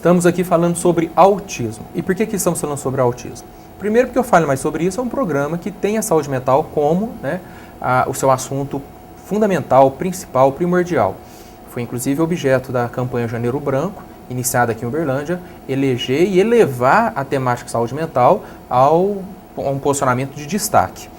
Estamos aqui falando sobre autismo. E por que estamos falando sobre autismo? Primeiro, porque eu falo mais sobre isso, é um programa que tem a saúde mental como, né, o seu assunto fundamental, principal, primordial. Foi inclusive objeto da campanha Janeiro Branco, iniciada aqui em Uberlândia, eleger e elevar a temática de saúde mental a um posicionamento de destaque.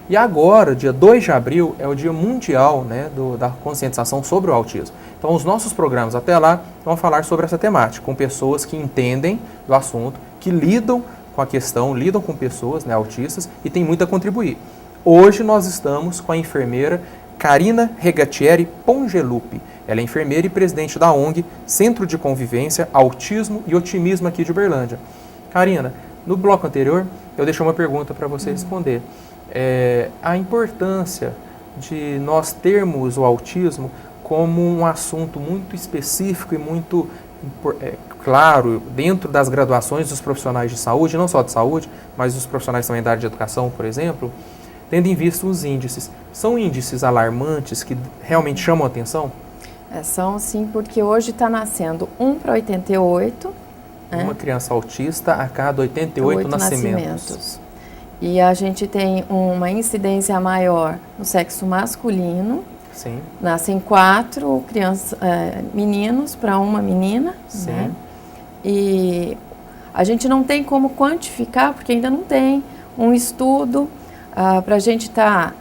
E agora, dia 2 de abril, é o Dia Mundial, né, da conscientização sobre o autismo. Então, os nossos programas até lá vão falar sobre essa temática, com pessoas que entendem do assunto, que lidam com a questão, lidam com pessoas, né, autistas, e tem muito a contribuir. Hoje nós estamos com a enfermeira Karina Regatieri Pongelupi. Ela é enfermeira e presidente da ONG Centro de Convivência, Autismo e Otimismo aqui de Uberlândia. Karina, no bloco anterior, eu deixei uma pergunta para você responder. A importância de nós termos o autismo como um assunto muito específico e muito claro dentro das graduações dos profissionais de saúde, não só de saúde, mas dos profissionais também da área de educação, por exemplo, tendo em vista os índices. São índices alarmantes que realmente chamam a atenção? São sim, porque hoje está nascendo 1 para 88. Uma criança autista a cada 88 nascimentos. E a gente tem uma incidência maior no sexo masculino. Sim. Nascem 4 meninos para uma menina. Sim. Né? E a gente não tem como quantificar, porque ainda não tem um estudo para a gente estar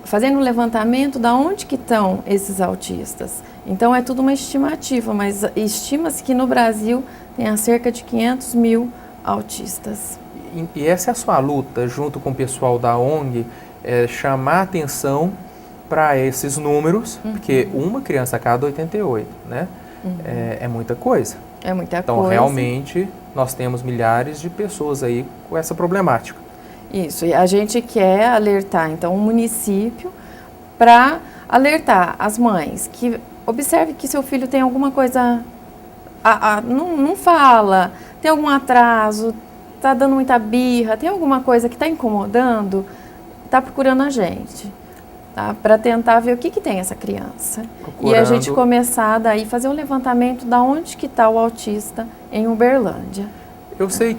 fazendo um levantamento de onde que estão esses autistas. Então é tudo uma estimativa, mas estima-se que no Brasil tenha cerca de 500 mil autistas. E essa é a sua luta, junto com o pessoal da ONG, chamar a atenção para esses números, porque uma criança a cada 88, né? É muita coisa. É muita então, coisa. Então, realmente, nós temos milhares de pessoas aí com essa problemática. Isso, e a gente quer alertar, então, o município para alertar as mães que observe que seu filho tem alguma coisa, não fala, tem algum atraso, está dando muita birra, tem alguma coisa que está incomodando, está procurando a gente, tá? Para tentar ver o que tem essa criança. E a gente começar daí, fazer um levantamento de onde que está o autista em Uberlândia.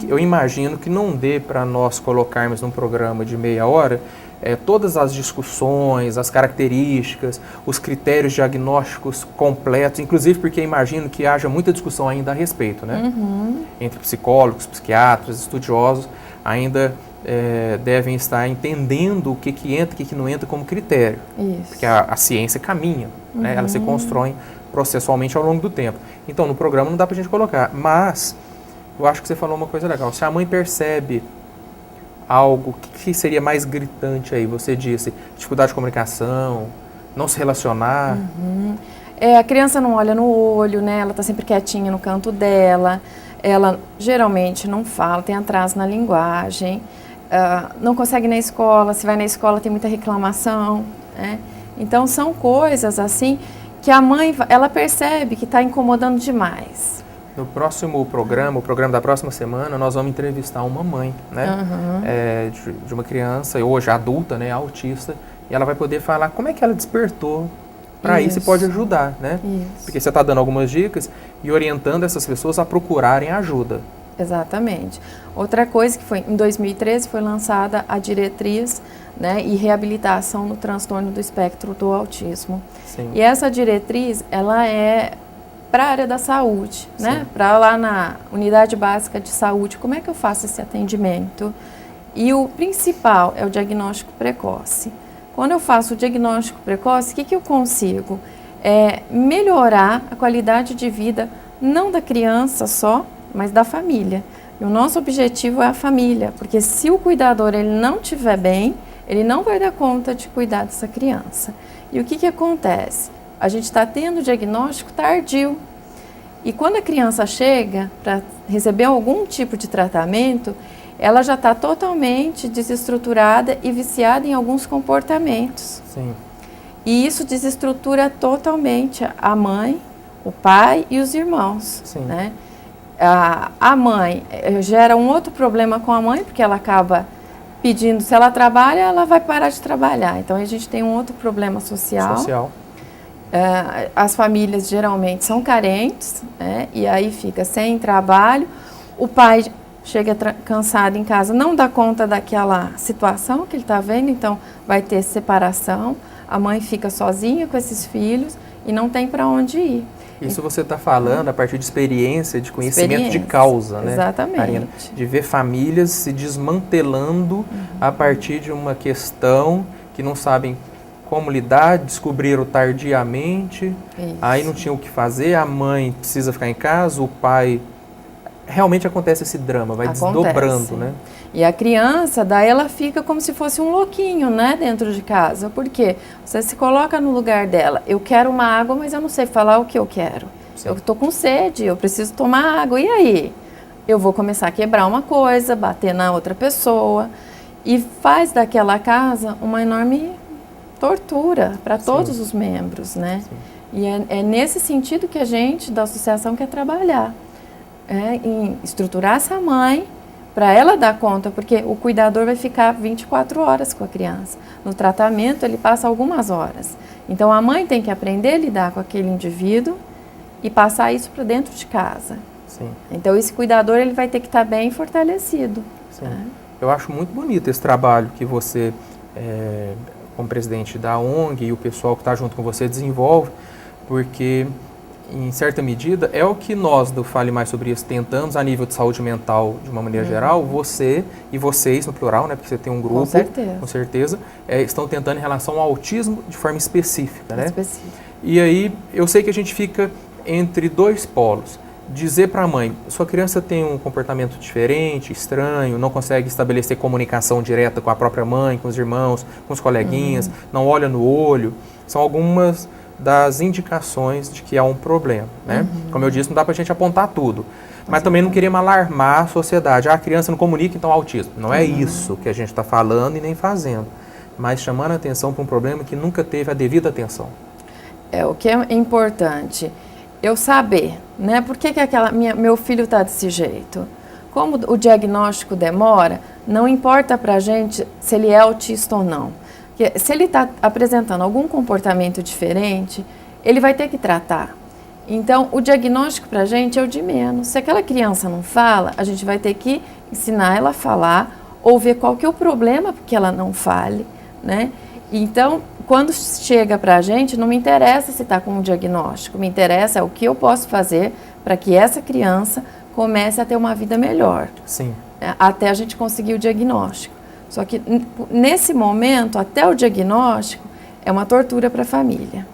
Eu imagino que não dê para nós colocarmos num programa de meia hora todas as discussões, as características, os critérios diagnósticos completos, inclusive porque imagino que haja muita discussão ainda a respeito, né? Entre psicólogos, psiquiatras, estudiosos, ainda devem estar entendendo o que entra e o que não entra como critério. Isso. Porque a ciência caminha, né? Ela se constrói processualmente ao longo do tempo. Então, no programa não dá para a gente colocar, mas eu acho que você falou uma coisa legal. Se a mãe percebe algo, o que seria mais gritante aí? Você disse dificuldade de comunicação, não se relacionar. A criança não olha no olho, né? Ela está sempre quietinha no canto dela. Ela geralmente não fala, tem atraso na linguagem. Não consegue ir na escola. Se vai na escola tem muita reclamação, né? Então são coisas assim que a mãe, ela percebe que está incomodando demais. No próximo programa, o programa da próxima semana, nós vamos entrevistar uma mãe, né? De uma criança, hoje adulta, né? Autista, e ela vai poder falar como é que ela despertou para isso e pode ajudar, né? Isso. Porque você está dando algumas dicas e orientando essas pessoas a procurarem ajuda. Exatamente. Outra coisa que foi, em 2013, foi lançada a diretriz, né, e reabilitação no transtorno do espectro do autismo. Sim. E essa diretriz, ela é para a área da saúde, né? Para lá na unidade básica de saúde, como é que eu faço esse atendimento? E o principal é o diagnóstico precoce. Quando eu faço o diagnóstico precoce, o que eu consigo? Melhorar a qualidade de vida, não da criança só, mas da família. E o nosso objetivo é a família, porque se o cuidador ele não estiver bem, ele não vai dar conta de cuidar dessa criança. E o que acontece? A gente está tendo diagnóstico tardio. E quando a criança chega para receber algum tipo de tratamento, ela já está totalmente desestruturada e viciada em alguns comportamentos. Sim. E isso desestrutura totalmente a mãe, o pai e os irmãos. Sim. Né? A mãe gera um outro problema com a mãe, porque ela acaba pedindo, se ela trabalha, ela vai parar de trabalhar. Então a gente tem um outro problema social. As famílias geralmente são carentes, né? E aí fica sem trabalho, o pai chega cansado em casa, não dá conta daquela situação que ele está vendo, então vai ter separação, a mãe fica sozinha com esses filhos e não tem para onde ir. Isso você está falando a partir de experiência, de conhecimento de causa, né? Exatamente. Karina? De ver famílias se desmantelando a partir de uma questão que não sabem como lidar, descobriram tardiamente, aí não tinham o que fazer, a mãe precisa ficar em casa, o pai... Realmente acontece esse drama, vai desdobrando, né? E a criança, daí ela fica como se fosse um louquinho, né, dentro de casa. Por quê? Você se coloca no lugar dela. Eu quero uma água, mas eu não sei falar o que eu quero. Sim. Eu estou com sede, eu preciso tomar água. E aí? Eu vou começar a quebrar uma coisa, bater na outra pessoa. E faz daquela casa uma enorme tortura para todos os membros, né? Sim. E é nesse sentido que a gente, da associação, quer trabalhar. Em estruturar essa mãe para ela dar conta, porque o cuidador vai ficar 24 horas com a criança. No tratamento, ele passa algumas horas. Então, a mãe tem que aprender a lidar com aquele indivíduo e passar isso para dentro de casa. Sim. Então, esse cuidador ele vai ter que estar bem fortalecido. Sim. Eu acho muito bonito esse trabalho que você, como presidente da ONG, e o pessoal que está junto com você desenvolve, porque... em certa medida, é o que nós do Fale Mais Sobre Isso tentamos a nível de saúde mental de uma maneira geral, você e vocês, no plural, né, porque você tem um grupo, com certeza estão tentando em relação ao autismo de forma específica, né? E aí, eu sei que a gente fica entre dois polos. Dizer para a mãe, sua criança tem um comportamento diferente, estranho, não consegue estabelecer comunicação direta com a própria mãe, com os irmãos, com os coleguinhas, não olha no olho, são algumas... das indicações de que há um problema, né? Como eu disse, não dá pra gente apontar tudo. Mas também não queremos alarmar a sociedade. A criança não comunica, então autismo. Não é isso que a gente está falando e nem fazendo. Mas chamando a atenção para um problema que nunca teve a devida atenção. O que é importante, eu saber, né? Por que meu filho está desse jeito? Como o diagnóstico demora, não importa pra gente se ele é autista ou não. Porque se ele está apresentando algum comportamento diferente, ele vai ter que tratar. Então, o diagnóstico para a gente é o de menos. Se aquela criança não fala, a gente vai ter que ensinar ela a falar ou ver qual que é o problema porque ela não fale, né? Então, quando chega para a gente, não me interessa se está com um diagnóstico, me interessa o que eu posso fazer para que essa criança comece a ter uma vida melhor. Sim. Até a gente conseguir o diagnóstico. Só que, nesse momento, até o diagnóstico, é uma tortura para a família.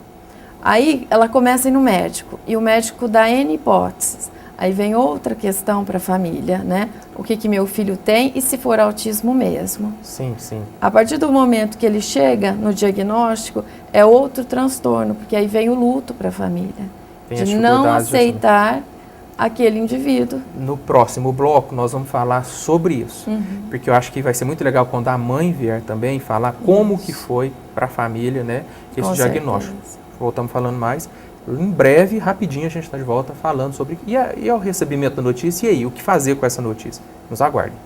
Aí, ela começa a ir no médico, e o médico dá N hipóteses. Aí vem outra questão para a família, né? O que meu filho tem e se for autismo mesmo. Sim, sim. A partir do momento que ele chega no diagnóstico, é outro transtorno, porque aí vem o luto para a família. De não aceitar aquele indivíduo. No próximo bloco nós vamos falar sobre isso, porque eu acho que vai ser muito legal quando a mãe vier também falar como que foi para a família, né, esse diagnóstico. Voltamos falando mais. Em breve, rapidinho, a gente está de volta falando sobre... E ao recebimento da notícia, e aí, o que fazer com essa notícia? Nos aguardem.